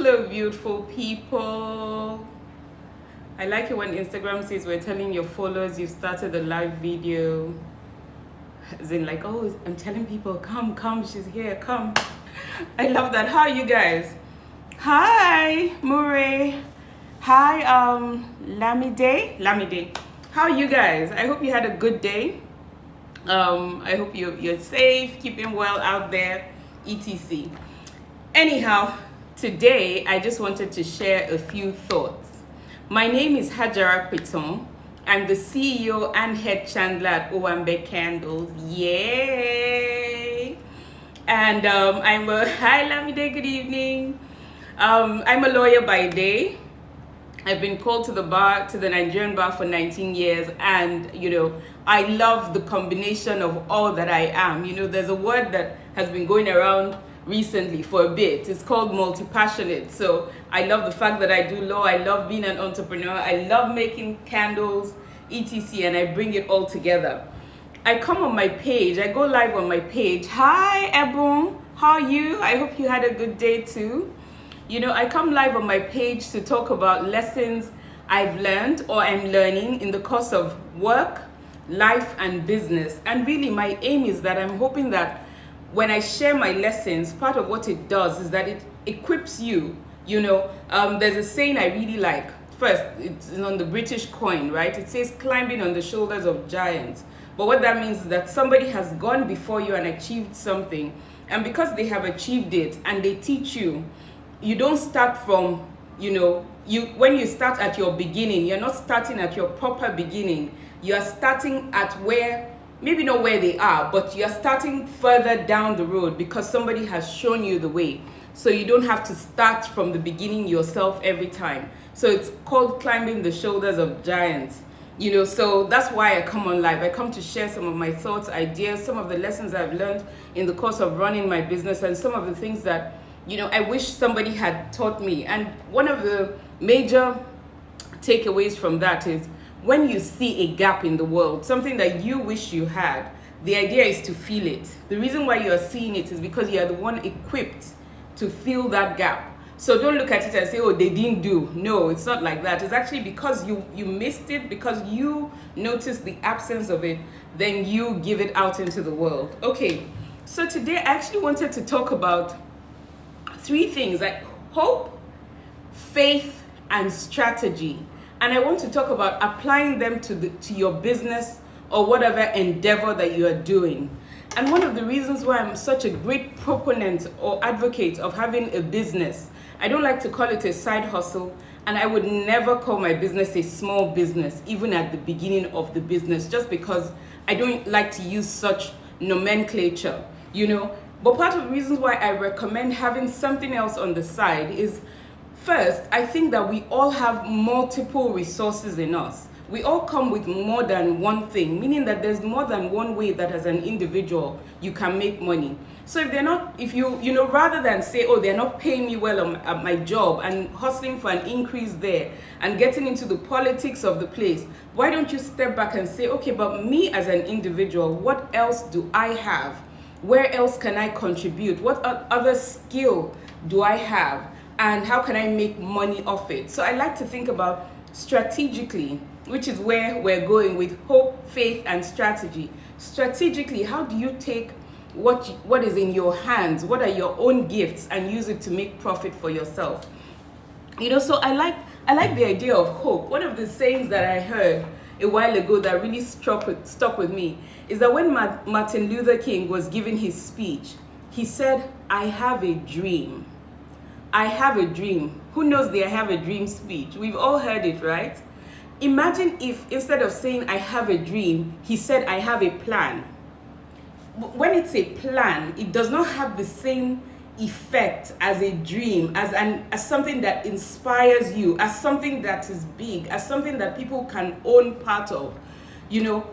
Hello, beautiful people. I like it when Instagram says we're telling your followers you've started a live video. As in, like, oh, I'm telling people, come, she's here, come. I love that. How are you guys? Hi, Murray. Hi, Lamide. How are you guys? I hope you had a good day. I hope you're safe, keeping well out there, etc. Anyhow, today I just wanted to share a few thoughts. My name is Hajara Piton. I'm the CEO and head chandler at Owambe Candles. Yay! And hi Lamide, good evening. I'm a lawyer by day. I've been called to the Nigerian bar for 19 years, and I love the combination of all that I am. There's a word that has been going around recently for a bit. It's called multi-passionate. So I love the fact that I do law, I love being an entrepreneur, I love making candles, etc., and I bring it all together. I come on my page, I go live on my page. Hi Ebon, how are you? I hope you had a good day too. I come live on my page to talk about lessons I've learned or I'm learning in the course of work, life, and business. And really, my aim is that I'm hoping that when I share my lessons, part of what it does is that it equips you. There's a saying I really like. First, it's on the British coin, right? It says climbing on the shoulders of giants. But what that means is that somebody has gone before you and achieved something. And because they have achieved it and they teach you, you don't start from, when you start at your beginning, you're not starting at your proper beginning. You're starting at where, maybe not where they are, but you're starting further down the road because somebody has shown you the way. So you don't have to start from the beginning yourself every time. So it's called climbing the shoulders of giants. So that's why I come on live. I come to share some of my thoughts, ideas, some of the lessons I've learned in the course of running my business, and some of the things that I wish somebody had taught me. And one of the major takeaways from that is when you see a gap in the world, something that you wish you had, the idea is to feel it. The reason why you are seeing it is because you are the one equipped to fill that gap. So don't look at it and say, oh, they didn't do. No, it's not like that. It's actually because you missed it, because you noticed the absence of it, then you give it out into the world. Okay, so today I actually wanted to talk about three things, like hope, faith, and strategy. And I want to talk about applying them to your business or whatever endeavor that you are doing. And one of the reasons why I'm such a great proponent or advocate of having a business, I don't like to call it a side hustle, and I would never call my business a small business, even at the beginning of the business, just because I don't like to use such nomenclature, But part of the reasons why I recommend having something else on the side is, first, I think that we all have multiple resources in us. We all come with more than one thing, meaning that there's more than one way that as an individual you can make money. So if you rather than say, oh, they're not paying me well at my job and hustling for an increase there and getting into the politics of the place, why don't you step back and say, okay, but me as an individual, what else do I have? Where else can I contribute? What other skill do I have? And how can I make money off it? So I like to think about strategically, which is where we're going with hope, faith, and strategy. Strategically, how do you take what is in your hands, what are your own gifts, and use it to make profit for yourself? So I like the idea of hope. One of the sayings that I heard a while ago that really stuck with me is that when Martin Luther King was giving his speech, he said, I have a dream. I have a dream. Who knows the I have a dream speech? We've all heard it, right? Imagine if instead of saying I have a dream, he said I have a plan. When it's a plan, it does not have the same effect as a dream, as something that inspires you, as something that is big, as something that people can own part of.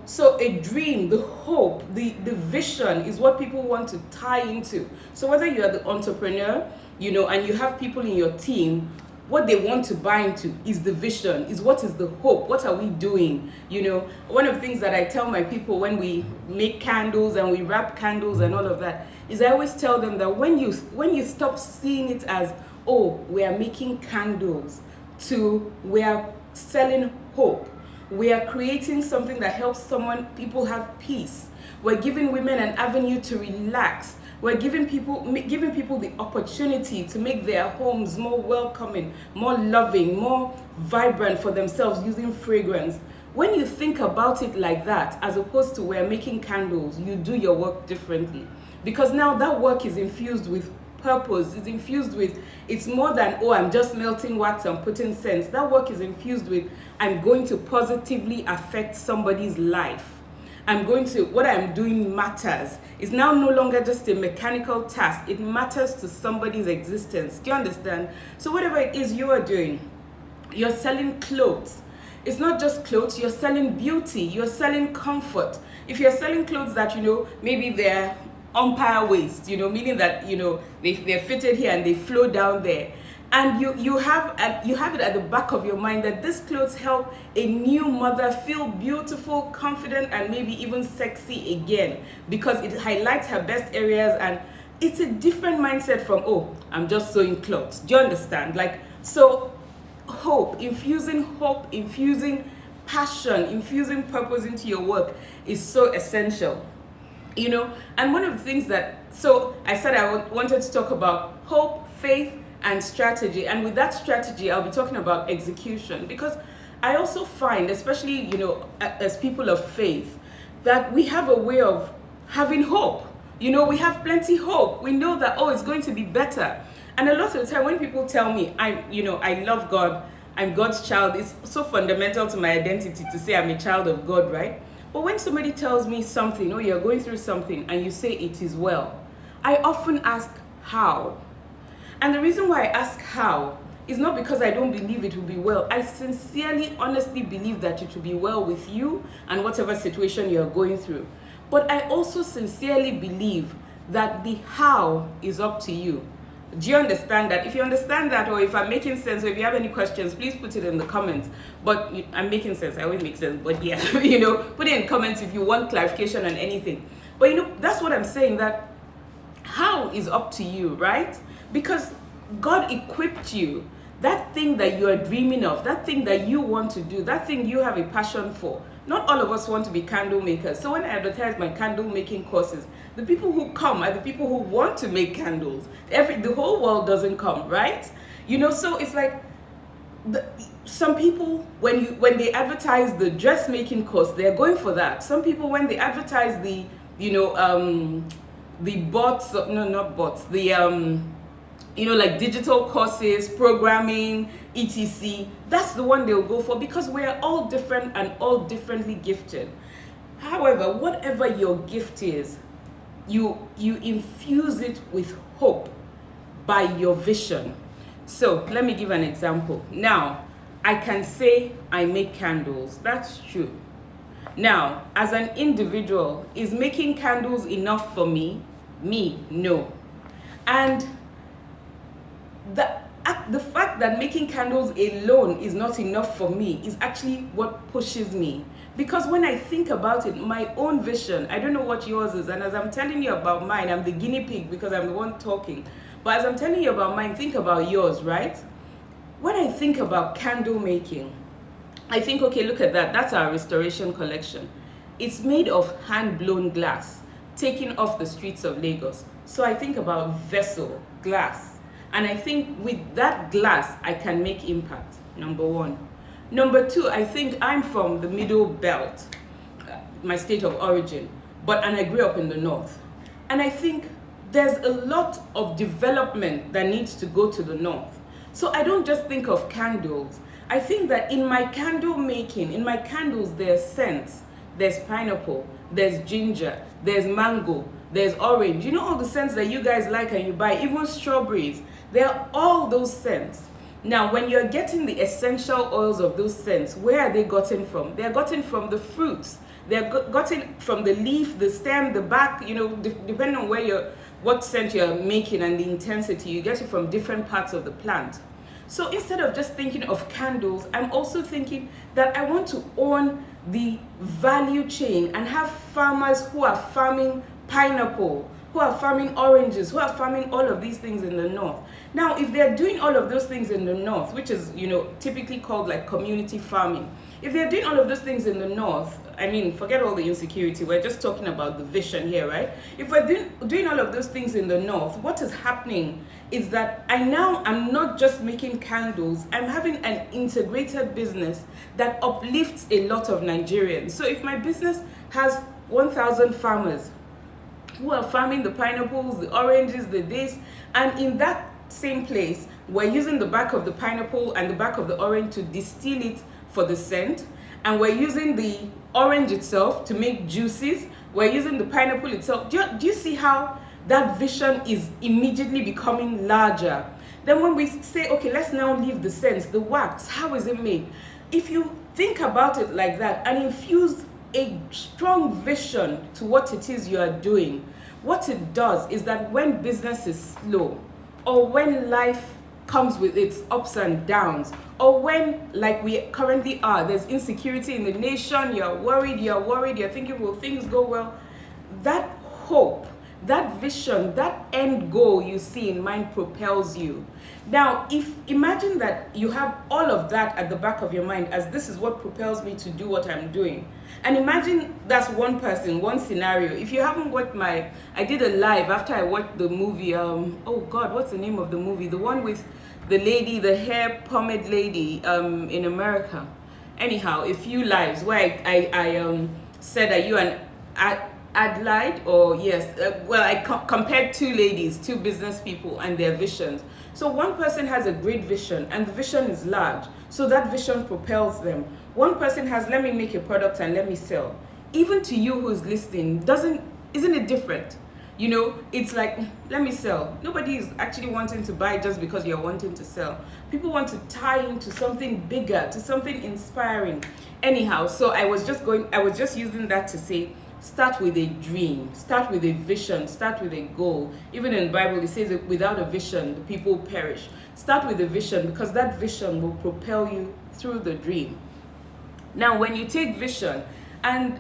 So a dream, the hope, the vision is what people want to tie into. So whether you are the entrepreneur, and you have people in your team, what they want to buy into is the vision, is what is the hope, what are we doing? One of the things that I tell my people when we make candles and we wrap candles and all of that is I always tell them that when you stop seeing it as oh, we are making candles, to we are selling hope. We are creating something that helps people have peace. We're giving women an avenue to relax. We're giving people the opportunity to make their homes more welcoming, more loving, more vibrant for themselves using fragrance. When you think about it like that, as opposed to we're making candles, you do your work differently. Because now that work is infused with purpose, it's more than, oh, I'm just melting wax and putting scents. That work is infused with, I'm going to positively affect somebody's life. What I'm doing matters. It's now no longer just a mechanical task. It matters to somebody's existence. Do you understand? So whatever it is you are doing, you're selling clothes. It's not just clothes, you're selling beauty, you're selling comfort. If you're selling clothes that, maybe they're umpire waist, meaning that, they're fitted here and they flow down there. And you have it at the back of your mind that these clothes help a new mother feel beautiful, confident, and maybe even sexy again, because it highlights her best areas, and it's a different mindset from, oh, I'm just sewing clothes. Do you understand? So infusing passion, infusing purpose into your work is so essential. And one of the things I said I wanted to talk about hope, faith, and strategy. And with that strategy, I'll be talking about execution, because I also find, especially, as people of faith, that we have a way of having hope. We have plenty hope. We know that, oh, it's going to be better. And a lot of the time when people tell me, I love God, I'm God's child, it's so fundamental to my identity to say I'm a child of God, right? But when somebody tells me something, oh, you're going through something, and you say it is well, I often ask how. And the reason why I ask how is not because I don't believe it will be well. I sincerely, honestly believe that it will be well with you and whatever situation you're going through. But I also sincerely believe that the how is up to you. Do you understand that? If you understand that, or if I'm making sense, or if you have any questions, please put it in the comments. But I'm making sense. I always make sense. But yeah, put it in comments if you want clarification on anything. But that's what I'm saying, that how is up to you, right? Because God equipped you. That thing that you are dreaming of, that thing that you want to do, that thing you have a passion for. Not all of us want to be candle makers. So when I advertise my candle making courses, the people who come are the people who want to make candles. The whole world doesn't come, right? So it's like some people, when they advertise the dressmaking course, they're going for that. Some people, when they advertise the bots, no, not bots, like digital courses, programming, etc. That's the one they'll go for, because we're all different and all differently gifted. However, whatever your gift is, you infuse it with hope by your vision. So let me give an example. Now, I can say I make candles. That's true. Now, as an individual, is making candles enough for me? No. And the fact that making candles alone is not enough for me is actually what pushes me. Because when I think about it, my own vision, I don't know what yours is, and as I'm telling you about mine, I'm the guinea pig because I'm the one talking. But as I'm telling you about mine, think about yours, right? When I think about candle making, I think, okay, look at that. That's our restoration collection. It's made of hand-blown glass, taken off the streets of Lagos. So I think about vessel, glass. And I think with that glass, I can make impact, number one. Number two, I think I'm from the middle belt, my state of origin, and I grew up in the north. And I think there's a lot of development that needs to go to the north. So I don't just think of candles. I think that in my candle making, in my candles, there's scents, there's pineapple, there's ginger, there's mango, there's orange. All the scents that you guys like and you buy, even strawberries. There are all those scents. Now, when you're getting the essential oils of those scents, where are they gotten from? They're gotten from the fruits. They're gotten from the leaf, the stem, the back, depending on what scent you're making and the intensity, you get it from different parts of the plant. So instead of just thinking of candles, I'm also thinking that I want to own the value chain and have farmers who are farming pineapple, who are farming oranges, who are farming all of these things in the north. Now, if they're doing all of those things in the north, which is, typically called like community farming, if they're doing all of those things in the north, I mean, forget all the insecurity, we're just talking about the vision here, right? If we're doing all of those things in the north, what is happening is that I'm not just making candles, I'm having an integrated business that uplifts a lot of Nigerians. So if my business has 1,000 farmers who are farming the pineapples, the oranges, the this, and in that same place, we're using the back of the pineapple and the back of the orange to distill it for the scent, and we're using the orange itself to make juices, we're using the pineapple itself. Do you see how that vision is immediately becoming larger? Then when we say, okay, let's now leave the scents, the wax, how is it made? If you think about it like that and infuse a strong vision to what it is you are doing, what it does is that when business is slow, or when life comes with its ups and downs, or when, like we currently are, there's insecurity in the nation, you're worried, you're thinking, will things go well? That hope, that vision, that end goal you see in mind propels you. Now, imagine that you have all of that at the back of your mind as this is what propels me to do what I'm doing. And imagine that's one person, one scenario. If you haven't watched I did a live after I watched the movie, oh God, what's the name of the movie? The one with the lady, the hair pomade lady in America. Anyhow, a few lives where I said, are you an Adelaide? Or yes, I compared two ladies, two business people and their visions. So one person has a great vision and the vision is large. So that vision propels them. One person has, let me make a product and let me sell. Even to you who's listening, isn't it different? It's like, let me sell. Nobody is actually wanting to buy just because you're wanting to sell. People want to tie into something bigger, to something inspiring. Anyhow, so I was just using that to say, start with a dream, start with a vision, start with a goal. Even in the Bible, it says that without a vision, the people perish. Start with a vision because that vision will propel you through the dream. Now, when you take vision and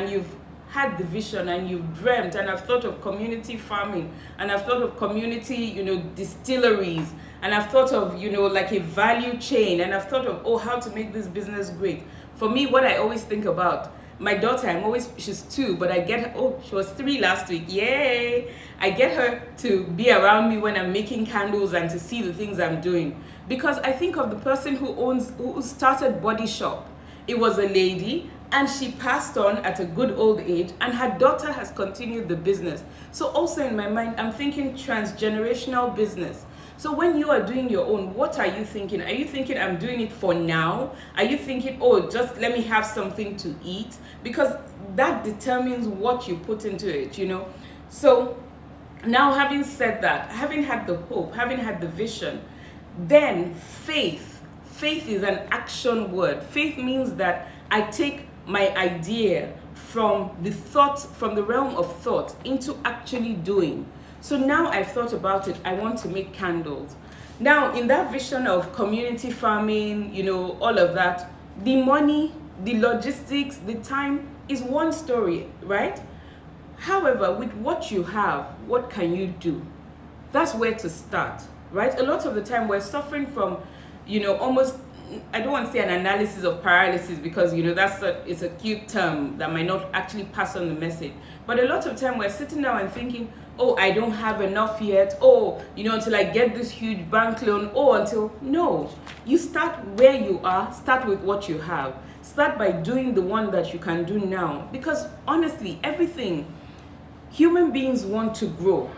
you've had the vision and you've dreamt, and I've thought of community farming, and I've thought of community, distilleries, and I've thought of, like a value chain, and I've thought of, how to make this business great. For me, what I always think about, my daughter, she's 2, but I get her, she was 3 last week, yay! I get her to be around me when I'm making candles and to see the things I'm doing. Because I think of the person who started Body Shop. It was a lady, and she passed on at a good old age, and her daughter has continued the business. So also in my mind, I'm thinking transgenerational business. So when you are doing your own, what are you thinking? Are you thinking I'm doing it for now? Are you thinking, just let me have something to eat? Because that determines what you put into it, So now, having said that, having had the hope, having had the vision, then faith is an action word. Faith means that I take my idea from the realm of thought into actually doing. So now I've thought about it, I want to make candles. Now, in that vision of community farming, all of that, the money, the logistics, the time is one story, right? However, with what you have, what can you do? That's where to start, right? A lot of the time we're suffering from, almost, I don't want to say an analysis of paralysis because, it's a cute term that might not actually pass on the message. But a lot of time we're sitting down and thinking, I don't have enough yet. Until I get this huge bank loan. No. You start where you are, start with what you have. Start by doing the one that you can do now. Because honestly, human beings want to grow.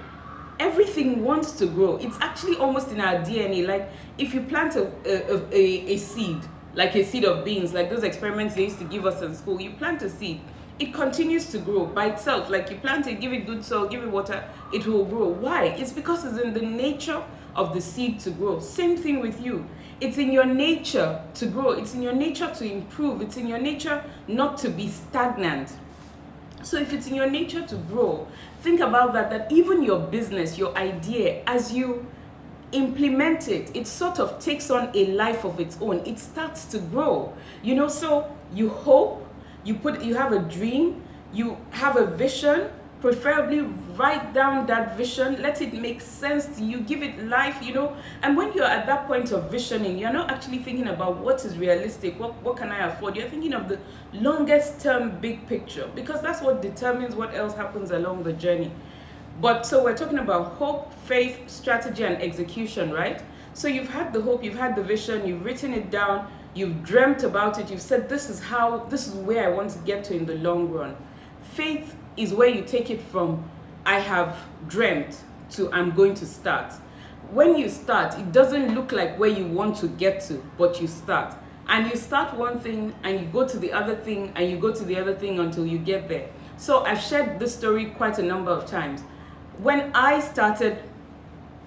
Everything wants to grow. It's actually almost in our DNA. Like if you plant a seed, like a seed of beans, like those experiments they used to give us in school, you plant a seed, it continues to grow by itself. Like you plant it, give it good soil, give it water, it will grow. Why? It's because it's in the nature of the seed to grow. Same thing with you. It's in your nature to grow. It's in your nature to improve. It's in your nature not to be stagnant. So if it's in your nature to grow, think about that even your business, your idea, as you implement it, it sort of takes on a life of its own. It starts to grow. So you hope, you have a dream, you have a vision, preferably write down that vision, let it make sense to you, give it life, and when you're at that point of visioning, you're not actually thinking about what is realistic, what can I afford. You're thinking of the longest term big picture, because that's what determines what else happens along the journey. But so we're talking about hope, faith, strategy, and execution, right? So you've had the hope, you've had the vision, you've written it down, you've dreamt about it, you've said this is where I want to get to in the long run. Faith is where you take it from I have dreamt to I'm going to start. When you start, it doesn't look like where you want to get to, but you start. And you start one thing and you go to the other thing and you go to the other thing until you get there. So I've shared this story quite a number of times. When I started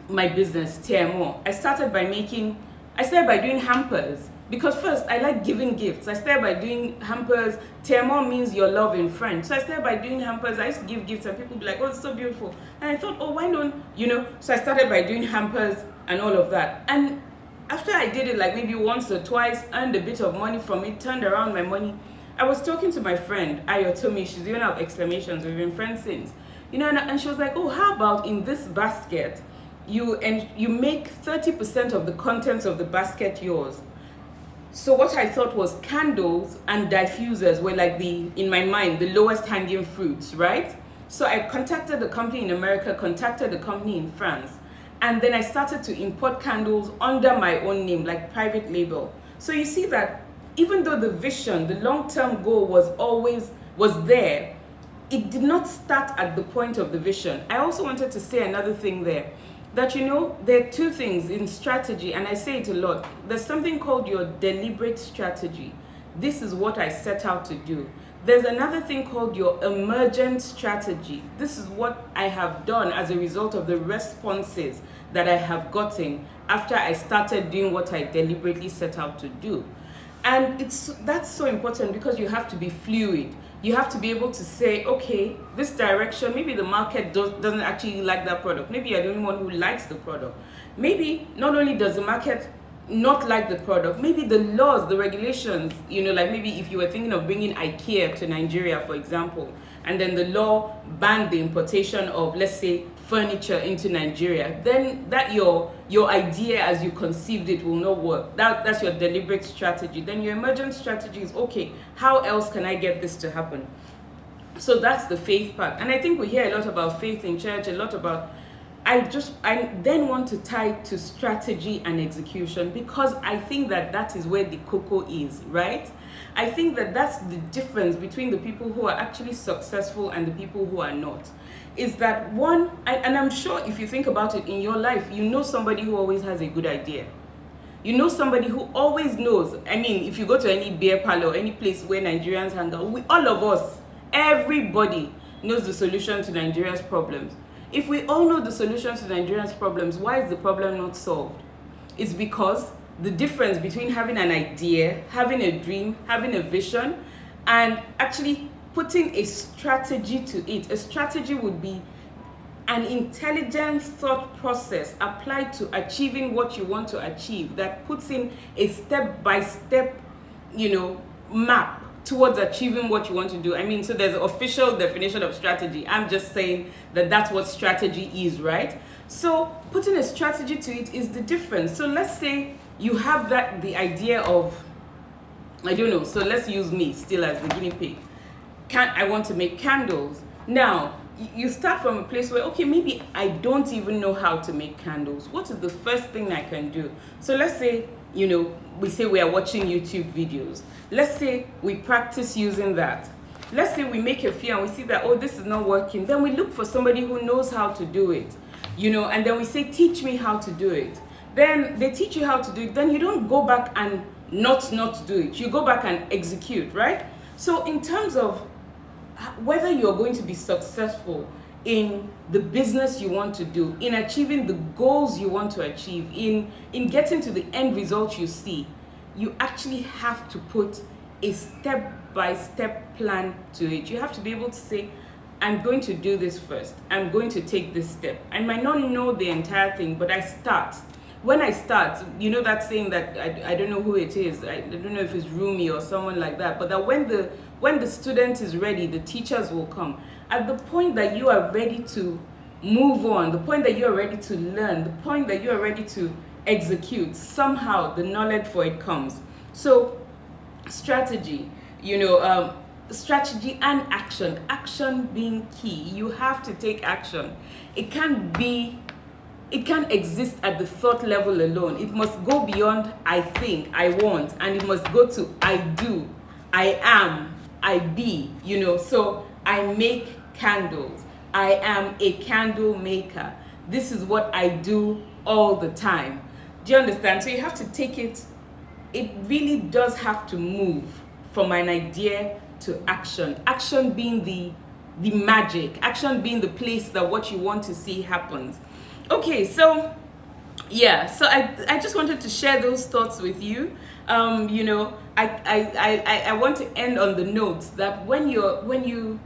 my business, TMO, I started by doing hampers. Because first, I like giving gifts. I started by doing hampers. TMO means your love in French. So I started by doing hampers. I used to give gifts and people would be like, oh, it's so beautiful. And I thought, oh, why don't, So I started by doing hampers and all of that. And after I did it like maybe once or twice, earned a bit of money from it, turned around my money, I was talking to my friend, Ayotomi. She's the owner of Exclamations. We've been friends since. And she was like, oh, how about in this basket, you make 30% of the contents of the basket yours. So what I thought was candles and diffusers were like in my mind, the lowest hanging fruits, right? So I contacted the company in America, contacted the company in France, and then I started to import candles under my own name, like private label. So you see that even though the vision, the long-term goal was there, it did not start at the point of the vision. I also wanted to say another thing there. That there are two things in strategy, and I say it a lot. There's something called your deliberate strategy. This is what I set out to do. There's another thing called your emergent strategy. This is what I have done as a result of the responses that I have gotten after I started doing what I deliberately set out to do. And that's so important because you have to be fluid. You have to be able to say, okay, this direction, maybe the market doesn't actually like that product. Maybe you're the only one who likes the product. Maybe not only does the market not like the product, maybe the laws, the regulations, like maybe if you were thinking of bringing IKEA to Nigeria, for example, and then the law banned the importation of, let's say, furniture into Nigeria, then that your idea as you conceived it will not work. That's your deliberate strategy. Then your emergent strategy is, okay, how else can I get this to happen? So that's the faith part. And I think we hear a lot about faith in church, a lot about, I then want to tie to strategy and execution, because I think that is where the cocoa is, right? I think that's the difference between the people who are actually successful and the people who are not. Is that one, and I'm sure if you think about it in your life, somebody who always has a good idea. Somebody who always knows. I mean, if you go to any beer parlor, any place where Nigerians hang out, all of us, everybody knows the solution to Nigeria's problems. If we all know the solution to Nigeria's problems, why is the problem not solved? It's because the difference between having an idea, having a dream, having a vision, and actually putting a strategy to it. A strategy would be an intelligent thought process applied to achieving what you want to achieve, that puts in a step-by-step, map towards achieving what you want to do. I mean, so there's an official definition of strategy. I'm just saying that's what strategy is, right? So putting a strategy to it is the difference. So let's say you have the idea of, I don't know, so let's use me still as the guinea pig. I want to make candles. Now, you start from a place where, okay, maybe I don't even know how to make candles. What is the first thing I can do? So let's say, we say we are watching YouTube videos. Let's say we practice using that. Let's say we make a few and we see that, oh, this is not working. Then we look for somebody who knows how to do it, and then we say, teach me how to do it. Then they teach you how to do it. Then you don't go back and not do it. You go back and execute, right? So in terms of whether you're going to be successful in the business you want to do, in achieving the goals you want to achieve, in getting to the end result you see, you actually have to put a step-by-step plan to it. You have to be able to say, I'm going to do this first. I'm going to take this step. I might not know the entire thing, but I start. When I start, that saying that I don't know who it is. I don't know if it's Rumi or someone like that, but that when the student is ready, the teachers will come. at the point that you are ready to move on, the point that you are ready to learn, the point that you are ready to execute, somehow the knowledge for it comes. So strategy, strategy and action being key. You have to take action. It can't exist at the thought level alone. It must go beyond I think, I want, and it must go to I do, I am, I be. So I make candles. I am a candle maker. This is what I do all the time. Do you understand? So you have to take it really does have to move from an idea to action. Action being the magic, action being the place that what you want to see happens. Okay, so yeah, so I just wanted to share those thoughts with you. I want to end on the note that when you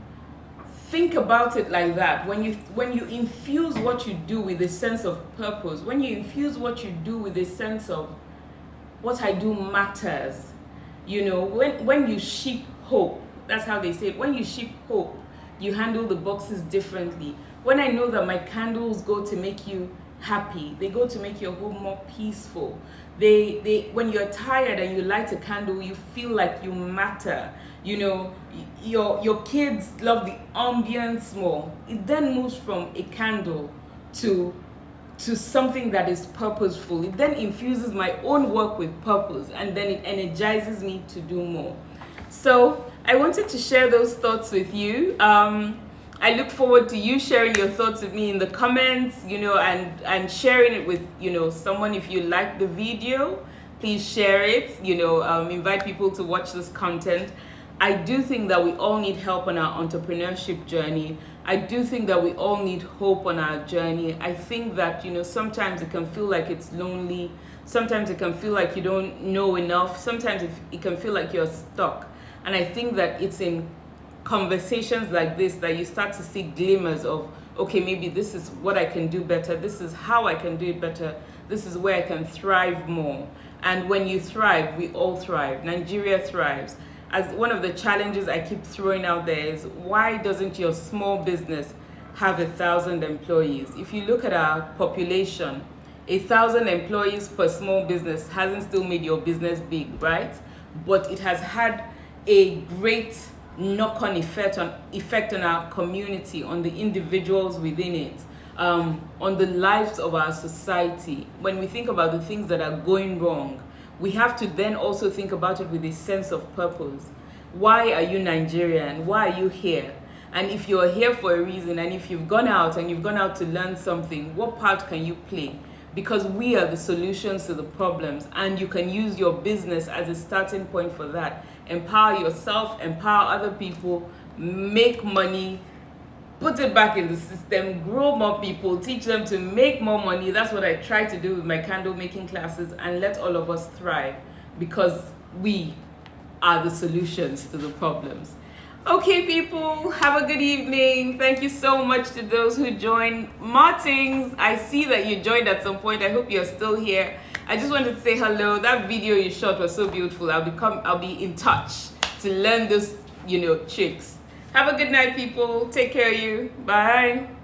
think about it like that, when you infuse what you do with a sense of purpose, when you infuse what you do with a sense of what I do matters, when you ship hope, that's how they say it, when you ship hope, you handle the boxes differently. When I know that my candles go to make you happy, they go to make your home more peaceful. They when you're tired and you light a candle, you feel like you matter. Your kids love the ambience more. It then moves from a candle to something that is purposeful. It then infuses my own work with purpose, and then it energizes me to do more. So I wanted to share those thoughts with you. I look forward to you sharing your thoughts with me in the comments, and sharing it with, someone. If you like the video, please share it, invite people to watch this content. I do think that we all need help on our entrepreneurship journey. I do think that we all need hope on our journey. I think that, sometimes it can feel like it's lonely. Sometimes it can feel like you don't know enough. Sometimes it can feel like you're stuck. And I think that it's in conversations like this that you start to see glimmers of, okay, maybe this is what I can do better. This is how I can do it better. This is where I can thrive more. And when you thrive, we all thrive. Nigeria thrives. As one of the challenges I keep throwing out there is, why doesn't your small business have 1,000 employees? If you look at our population, 1,000 employees per small business hasn't still made your business big, right? But it has had a great knock-on effect on our community, on the individuals within it, on the lives of our society. When we think about the things that are going wrong, we have to then also think about it with a sense of purpose. Why are you Nigerian? Why are you here? And if you're here for a reason, and if you've gone out to learn something, what part can you play? Because we are the solutions to the problems, and you can use your business as a starting point for that. Empower yourself, empower other people, make money, put it back in the system, grow more people, teach them to make more money. That's what I try to do with my candle making classes, and let all of us thrive, because we are the solutions to the problems. Okay, people, have a good evening. Thank you so much to those who joined. Martins, I see that you joined at some point. I hope you're still here. I just wanted to say hello. That video you shot was so beautiful. I'll be in touch to learn those, tricks. Have a good night, people. Take care of you. Bye.